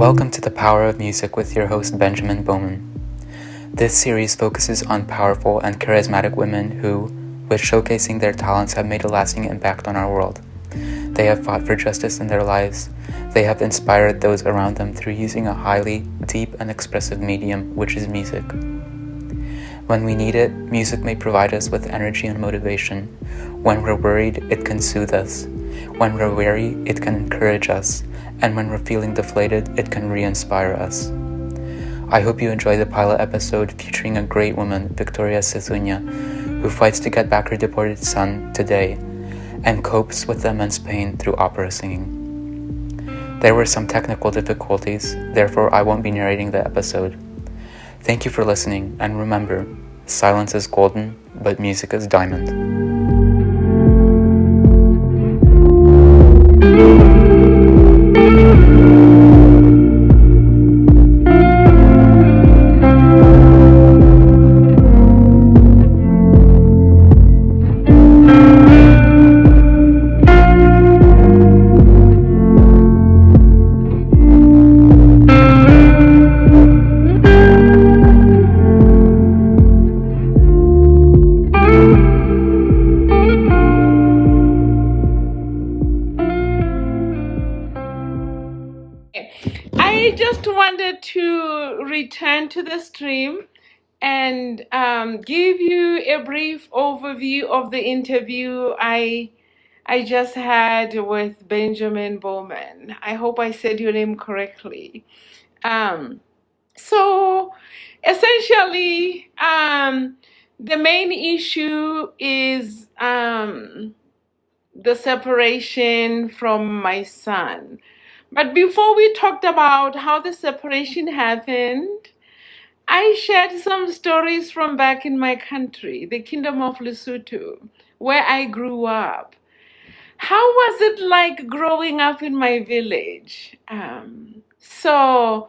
Welcome to The Power of Music with your host Benjamin Bowman. This series focuses on powerful and charismatic women who, with showcasing their talents, have made a lasting impact on our world. They have fought for justice in their lives. They have inspired those around them through using a highly deep and expressive medium, which is music. When we need it, music may provide us with energy and motivation. When we're worried, it can soothe us. When we're weary, it can encourage us. And when we're feeling deflated, it can re-inspire us. I hope you enjoy the pilot episode featuring a great woman, Victoria Sethunya, who fights to get back her deported son today and copes with the immense pain through opera singing. There were some technical difficulties, therefore I won't be narrating the episode. Thank you for listening, and remember, silence is golden, but music is diamond. I just wanted to return to the stream and give you a brief overview of the interview I just had with Benjamin Bowman. I hope I said your name correctly. So essentially, the main issue is the separation from my son. But before we talked about how the separation happened, I shared some stories from back in my country, the Kingdom of Lesotho, where I grew up. How was it like growing up in my village? So,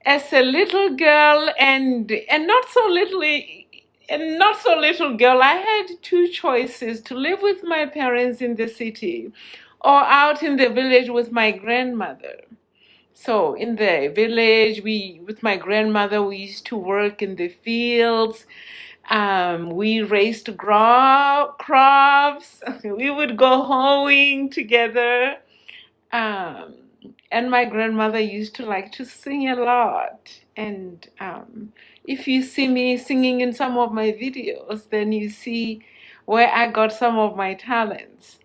as a little girl and not so little girl, I had two choices: to live with my parents in the city or out in the village with my grandmother. So in the village, with my grandmother, we used to work in the fields. We raised crops. We would go hoeing together. Um, and my grandmother used to like to sing a lot. And if you see me singing in some of my videos, then you see where I got some of my talents.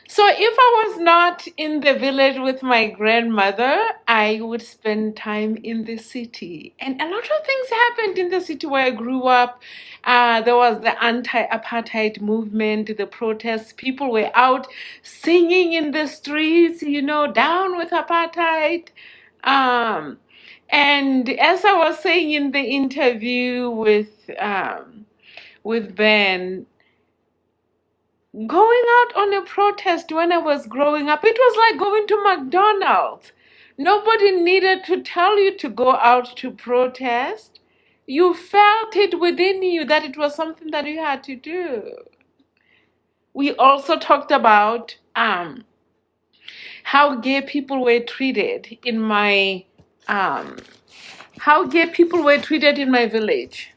So if I was not in the village with my grandmother, I would spend time in the city. And a lot of things happened in the city where I grew up. There was the anti-apartheid movement, the protests. People were out singing in the streets, down with apartheid. And as I was saying in the interview with Ben, going out on a protest when I was growing up, it was like going to McDonald's. Nobody needed to tell you to go out to protest. You felt it within you that it was something that you had to do. We also talked about how gay people were treated in my village.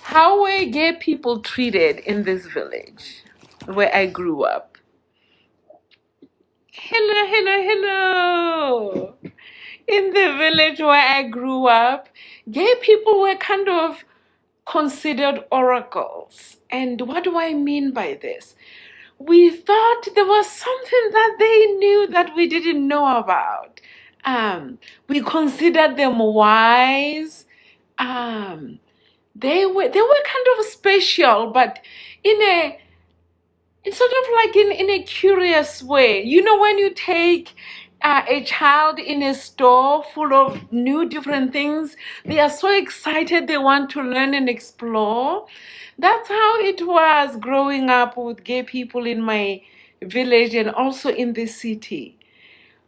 How were gay people treated in this village where I grew up? Hello. In the village where I grew up, gay people were kind of considered oracles. And what do I mean by this? We thought there was something that they knew that we didn't know about. We considered them wise. They were kind of special, but it's sort of like in a curious way. When you take a child in a store full of new different things, they are so excited, they want to learn and explore. That's how it was growing up with gay people in my village and also in the city.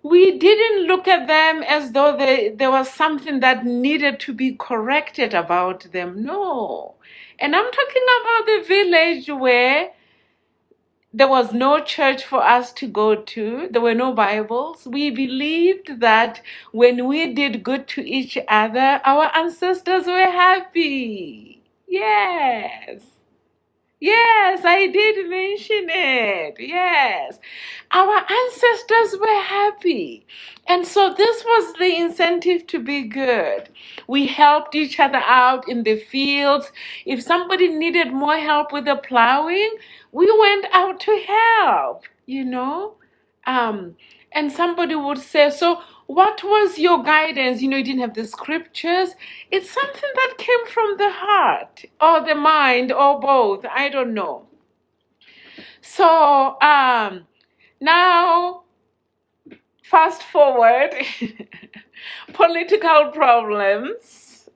We didn't look at them as though there was something that needed to be corrected about them. No. And I'm talking about the village where there was no church for us to go to. There were no Bibles. We believed that when we did good to each other, our ancestors were happy. Yes. Yes, I did mention it. Yes. Our ancestors were happy. And so this was the incentive to be good. We helped each other out in the fields. If somebody needed more help with the plowing, we went out to help, you know. Um, and somebody would say, so what was your guidance? You didn't have the scriptures. It's something that came from the heart or the mind or both. I don't know. So now, fast forward, political problems.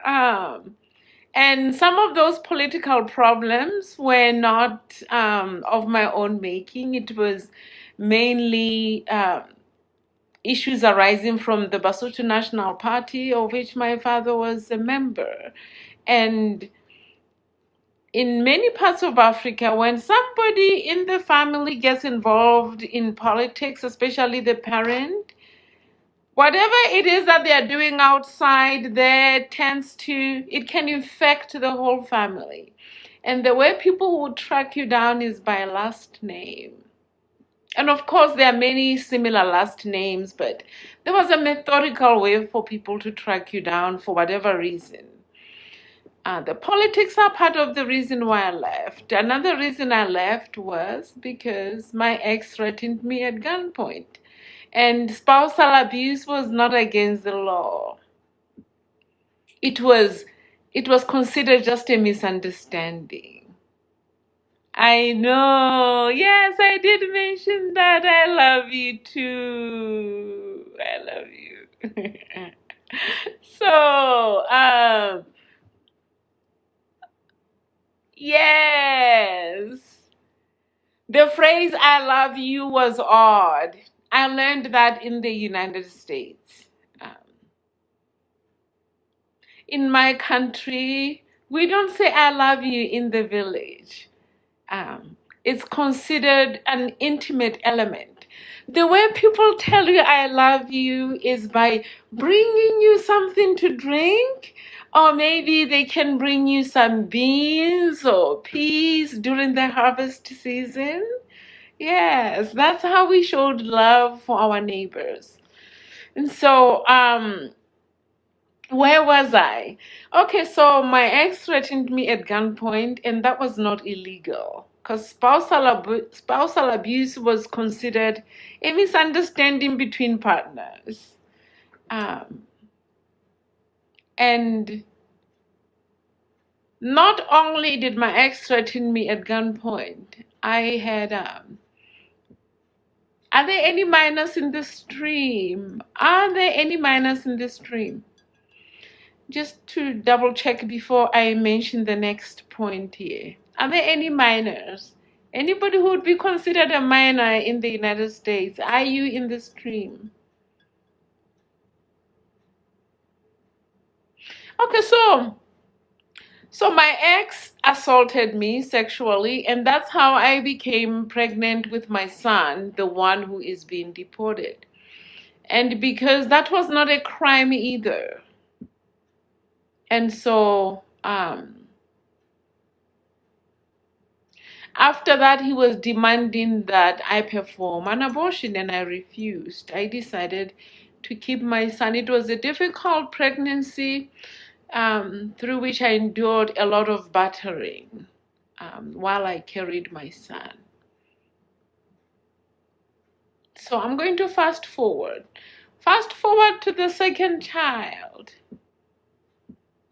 And some of those political problems were not of my own making. It was mainly issues arising from the Basotho National Party, of which my father was a member. And in many parts of Africa, when somebody in the family gets involved in politics, especially the parent, whatever it is that they are doing outside there it can infect the whole family. And the way people would track you down is by last name. And of course, there are many similar last names, but there was a methodical way for people to track you down for whatever reason. The politics are part of the reason why I left. Another reason I left was because my ex threatened me at gunpoint. And spousal abuse was not against the law. It was considered just a misunderstanding. I know. Yes, I did mention that. I love you too. I love you. So, yes. The phrase I love you was odd. I learned that in the United States. Um, in my country, we don't say I love you in the village. It's considered an intimate element. The way people tell you I love you is by bringing you something to drink, or maybe they can bring you some beans or peas during the harvest season. Yes, that's how we showed love for our neighbors. And so, where was I? Okay, so my ex threatened me at gunpoint, and that was not illegal because spousal abuse was considered a misunderstanding between partners. Um, and not only did my ex threaten me at gunpoint, I had. Are there any minors in the stream? Are there any minors in the stream? Just to double check before I mention the next point here. Are there any minors? Anybody who would be considered a minor in the United States? Are you in the stream? Okay, so my ex assaulted me sexually, and that's how I became pregnant with my son, the one who is being deported. And because that was not a crime either. And so after that, he was demanding that I perform an abortion, and I refused. I decided to keep my son. It was a difficult pregnancy through which I endured a lot of battering while I carried my son. So I'm going to fast forward. Fast forward to the second child.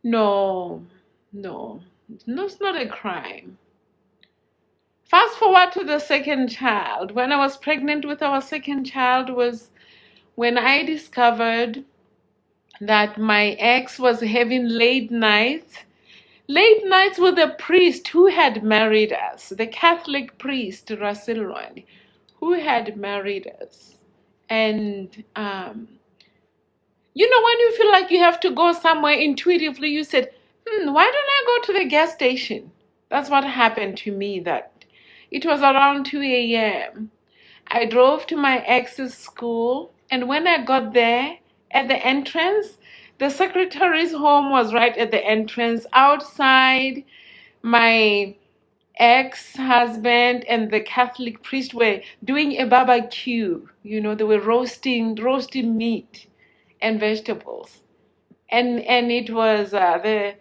No, it's not a crime. Fast forward to the second child. When I was pregnant with our second child was when I discovered that my ex was having late nights with a priest who had married us, the Catholic priest, Rasilwani, who had married us. And, when you feel like you have to go somewhere intuitively, you said, why don't I go to the gas station? That's what happened to me It was around 2 a.m. I drove to my ex's school, and when I got there, at the entrance, the secretary's home was right at the entrance. Outside, my ex-husband and the Catholic priest were doing a barbecue. You know, they were roasting meat and vegetables. And it was the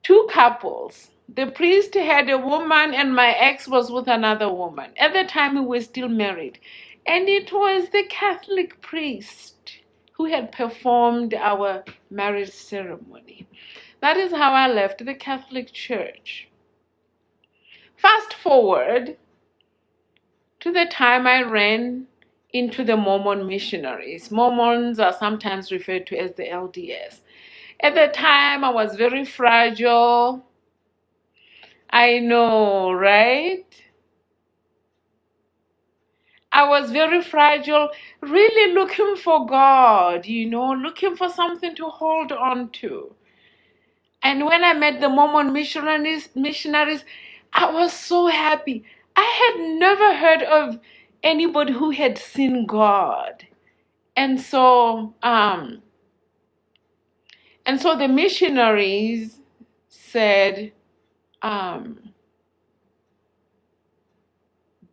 two couples. The priest had a woman, and my ex was with another woman. At the time, we were still married. And it was the Catholic priest who had performed our marriage ceremony. That is how I left the Catholic Church. Fast forward to the time I ran into the Mormon missionaries. Mormons are sometimes referred to as the LDS. At the time, I was very fragile. I know, right? I was very fragile, really looking for God, looking for something to hold on to. And when I met the Mormon missionaries, I was so happy. I had never heard of anybody who had seen God. And so the missionaries said,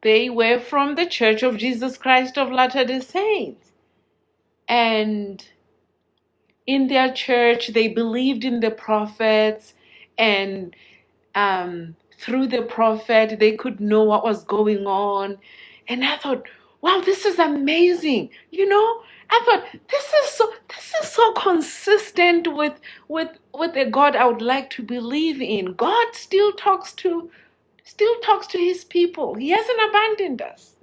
they were from the Church of Jesus Christ of Latter-day Saints. And in their church, they believed in the prophets, and through the prophet, they could know what was going on. And I thought, wow, this is amazing. I thought this is so consistent with the God I would like to believe in. God still talks to his people. He hasn't abandoned us.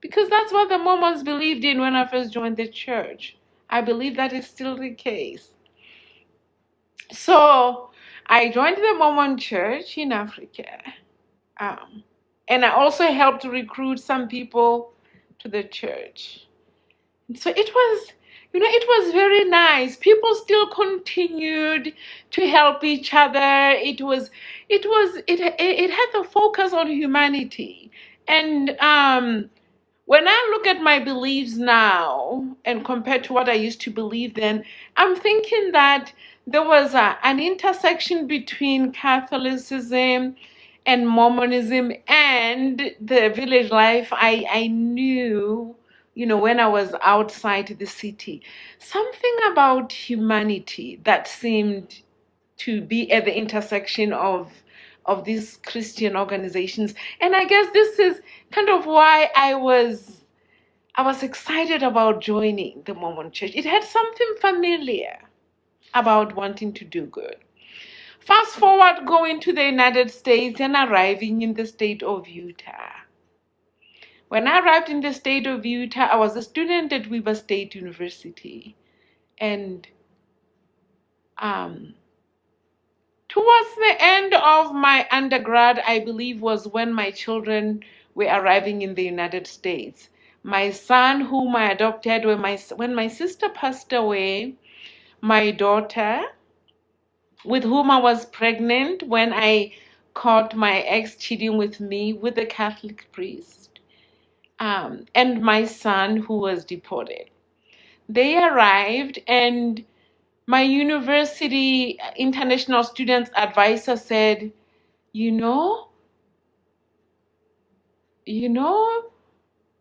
Because that's what the Mormons believed in when I first joined the church. I believe that is still the case. So I joined the Mormon church in Africa. And I also helped recruit some people to the church. So it was very nice. People still continued to help each other. It had a focus on humanity. And when I look at my beliefs now and compared to what I used to believe then, I'm thinking that there was an intersection between Catholicism and Mormonism and the village life I knew, when I was outside the city. Something about humanity that seemed to be at the intersection of these Christian organizations. And I guess this is kind of why I was excited about joining the Mormon church. It had something familiar about wanting to do good. Fast forward, going to the United States and arriving in the state of Utah. When I arrived in the state of Utah, I was a student at Weber State University. And towards the end of my undergrad, I believe, was when my children were arriving in the United States. My son, whom I adopted when my sister passed away, my daughter, with whom I was pregnant when I caught my ex cheating with me with a Catholic priest, and my son, who was deported. They arrived, and my university international students advisor said, you know,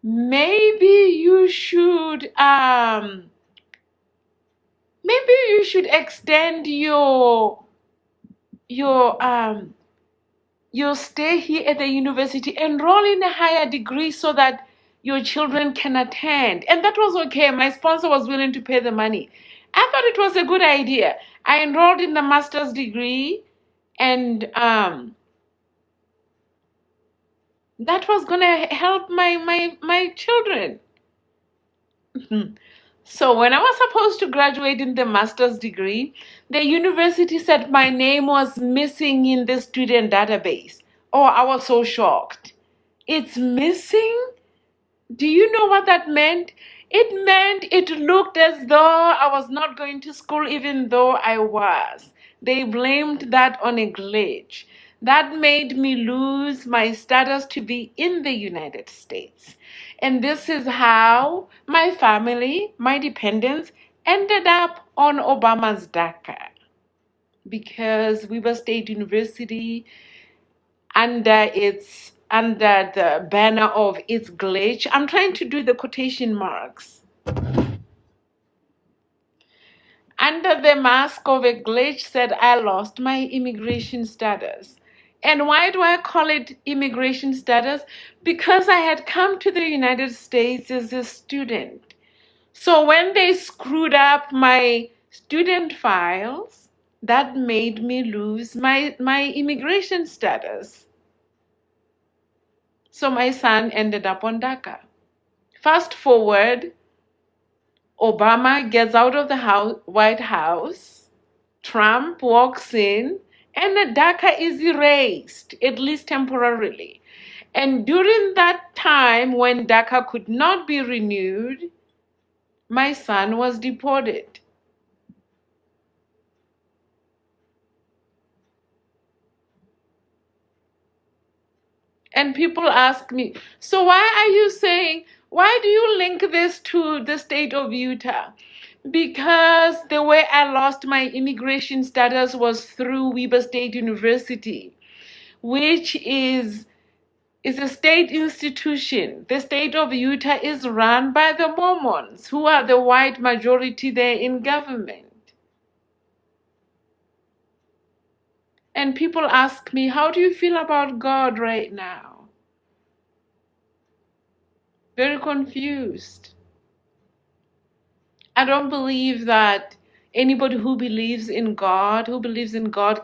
maybe you should extend your stay here at the university, enroll in a higher degree so that your children can attend. And that was okay. My sponsor was willing to pay the money. I thought it was a good idea. I enrolled in the master's degree, and that was going to help my children. So when I was supposed to graduate in the master's degree, the university said my name was missing in the student database. Oh, I was so shocked. It's missing? Do you know what that meant? It meant it looked as though I was not going to school even though I was. They blamed that on a glitch. That made me lose my status to be in the United States. And this is how my family, my dependents, ended up on Obama's DACA. Because Weber State University, under the banner of its glitch, I'm trying to do the quotation marks. Under the mask of a glitch, said I lost my immigration status. And why do I call it immigration status? Because I had come to the United States as a student. So when they screwed up my student files, that made me lose my immigration status. So my son ended up on DACA. Fast forward, Obama gets out of the White House, Trump walks in, and the DACA is erased, at least temporarily. And during that time when DACA could not be renewed, my son was deported. And people ask me, so why do you link this to the state of Utah? Because the way I lost my immigration status was through Weber State University, which is a state institution. The state of Utah is run by the Mormons, who are the white majority there in government. And people ask me, how do you feel about God right now? Very confused. I don't believe that anybody who believes in God,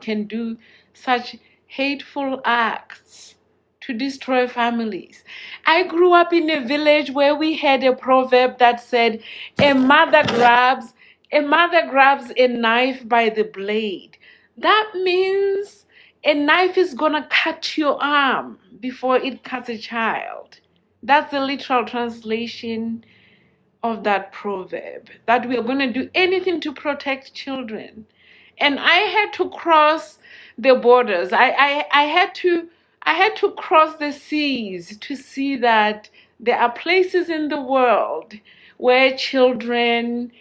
can do such hateful acts to destroy families. I grew up in a village where we had a proverb that said, a mother grabs a knife by the blade. That means a knife is gonna cut your arm before it cuts a child. That's the literal translation of that proverb, that we are going to do anything to protect children. And I had to cross the borders. I had to cross the seas to see that there are places in the world where families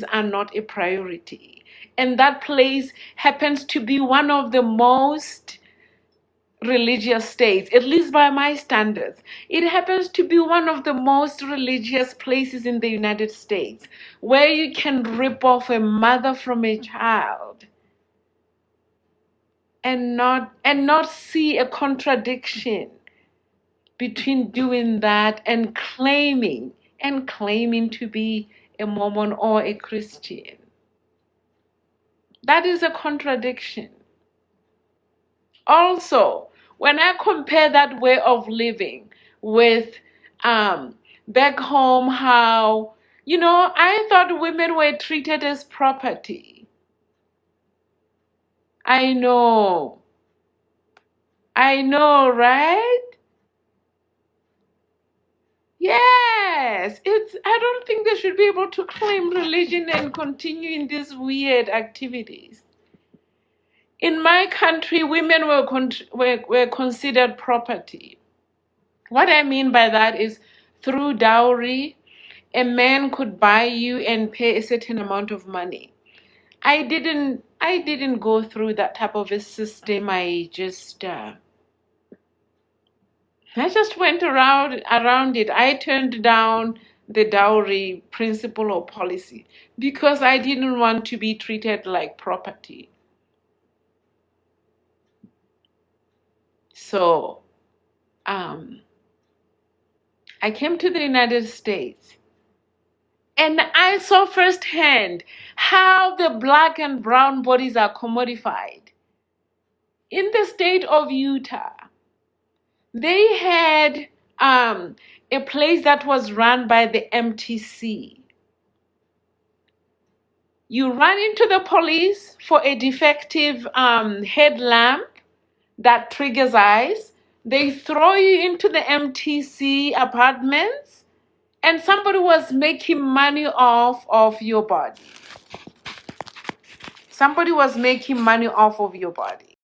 are not a priority. And that place happens to be one of the most religious states, at least by my standards. It happens to be one of the most religious places in the United States, where you can rip off a mother from a child and not see a contradiction between doing that and claiming to be a Mormon or a Christian. That is a contradiction. Also, when I compare that way of living with back home, how, I thought women were treated as property. I know, right? Yes, I don't think they should be able to claim religion and continue in these weird activities. In my country, women were considered property. What I mean by that is, through dowry, a man could buy you and pay a certain amount of money. I didn't go through that type of a system. I just went around it. I turned down the dowry principle or policy because I didn't want to be treated like property. So I came to the United States, and I saw firsthand how the black and brown bodies are commodified. In the state of Utah, they had a place that was run by the MTC. You run into the police for a defective headlamp that triggers eyes. They throw you into the MTC apartments, and somebody was making money off of your body. Somebody was making money off of your body.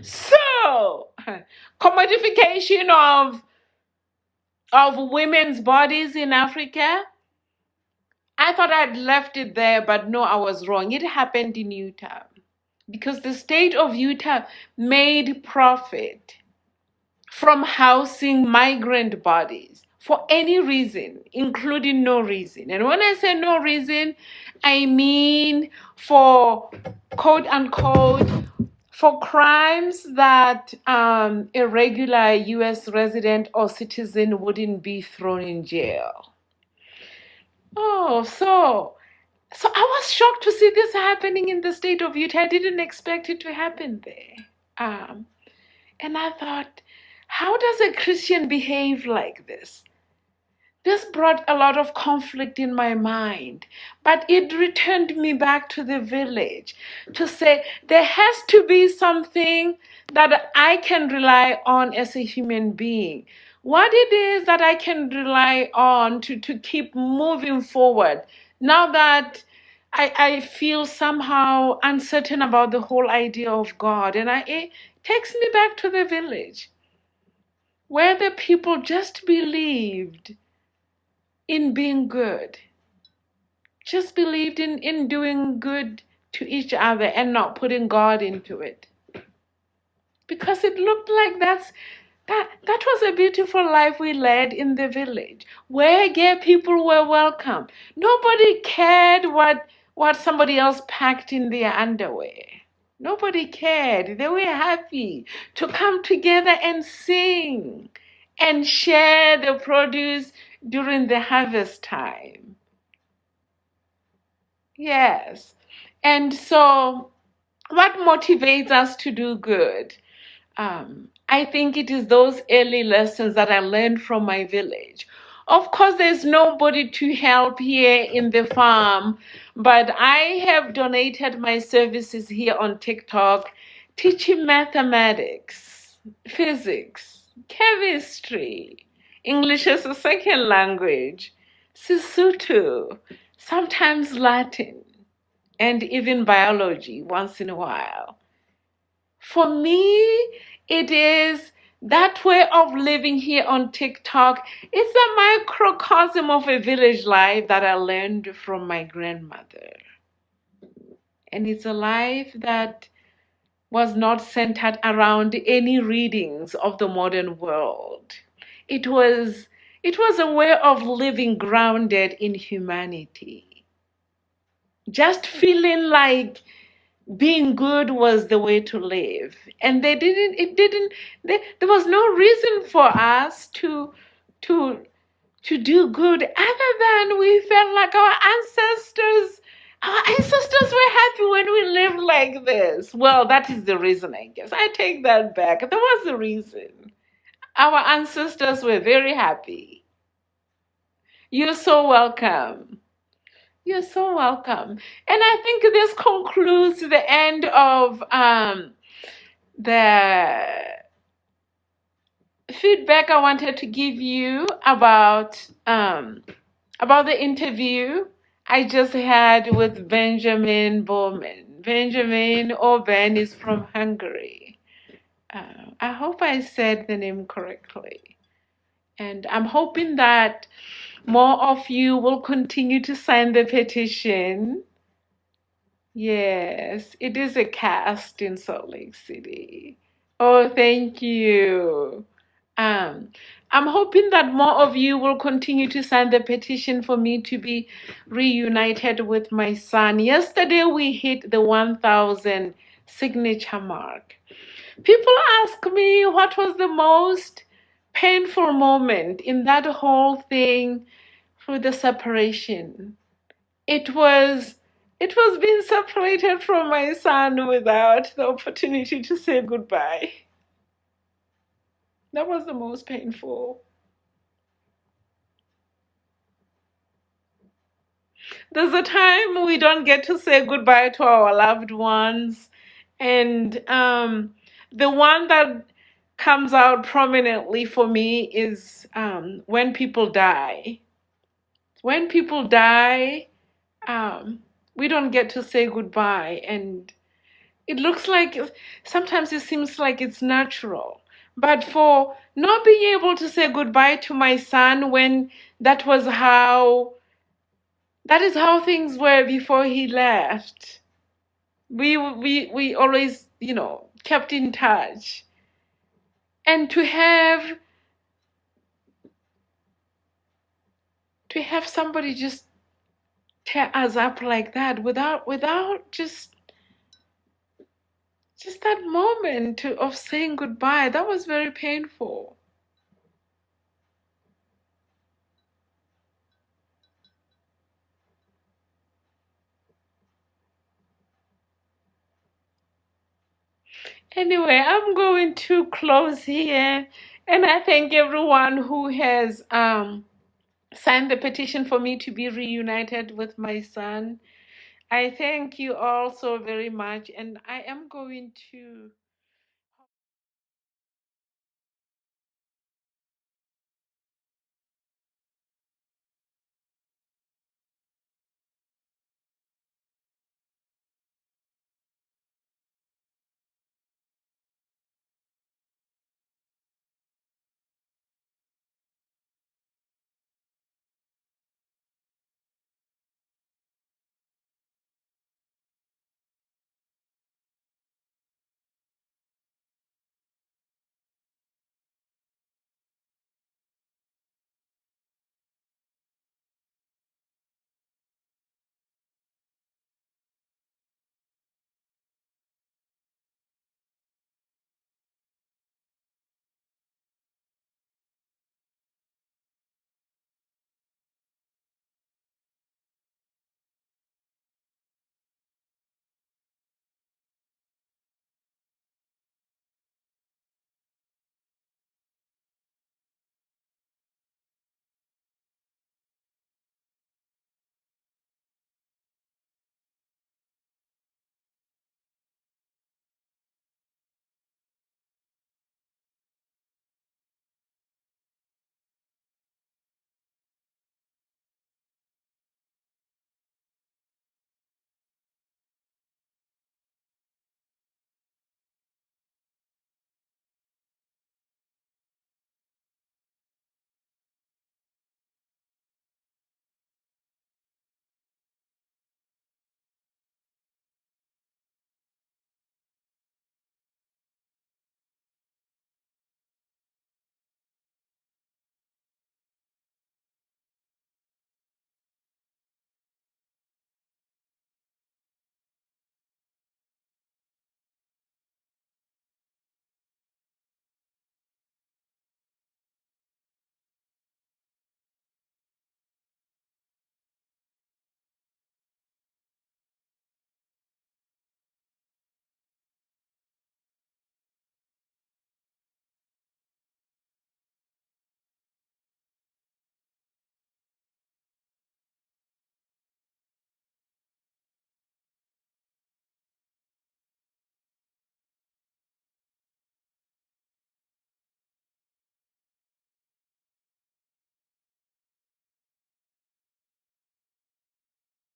So, commodification of women's bodies in Africa. I thought I'd left it there, but no, I was wrong. It happened in Utah because the state of Utah made profit from housing migrant bodies for any reason, including no reason. And when I say no reason, I mean for quote unquote, for crimes that a regular US resident or citizen wouldn't be thrown in jail. Oh, so I was shocked to see this happening in the state of Utah. I didn't expect it to happen there. Um, and I thought, how does a Christian behave like this? This brought a lot of conflict in my mind, but it returned me back to the village to say there has to be something that I can rely on as a human being. What it is that I can rely on to keep moving forward now that I feel somehow uncertain about the whole idea of God. And it takes me back to the village where the people just believed in being good, just believed in doing good to each other and not putting God into it. Because it looked like that was a beautiful life we led in the village, where gay people were welcome. Nobody cared what somebody else packed in their underwear. Nobody cared. They were happy to come together and sing and share the produce during the harvest time. Yes. And so, what motivates us to do good? I think it is those early lessons that I learned from my village. Of course, there's nobody to help here in the farm, but I have donated my services here on TikTok, teaching mathematics, physics, chemistry, English as a second language, Sesotho, sometimes Latin, and even biology once in a while. For me, it is that way of living here on TikTok. It's a microcosm of a village life that I learned from my grandmother. And it's a life that was not centered around any readings of the modern world. It was it was a way of living grounded in humanity. Just feeling like being good was the way to live, and there was no reason for us to to do good other than we felt like our ancestors were happy when we lived like this. Well, that is the reason, I guess. I take that back. There was a reason. Our ancestors were very happy. You're so welcome. You're so welcome. And I think this concludes the end of the feedback I wanted to give you about the interview I just had with Benjamin Bowman. Benjamin or Ben is from Hungary. I hope I said the name correctly. And I'm hoping that more of you will continue to sign the petition. Yes, it is a cast in Salt Lake City. Oh, thank you. Um, I'm hoping that more of you will continue to sign the petition for me to be reunited with my son. Yesterday we hit the 1,000 signature mark. People ask me what was the most painful moment in that whole thing for the separation. It was it was being separated from my son without the opportunity to say goodbye. That was the most painful. There's a time we don't get to say goodbye to our loved ones, and the one that comes out prominently for me is when people die. When people die, um, we don't get to say goodbye, and it looks like sometimes it seems like it's natural. But for not being able to say goodbye to my son when that was how that is how things were before he left. We always, kept in touch. And to have somebody just tear us up like that without just that moment of saying goodbye, that was very painful. Anyway, I'm going to close here, and I thank everyone who has signed the petition for me to be reunited with my son. I thank you all so very much, and I am going to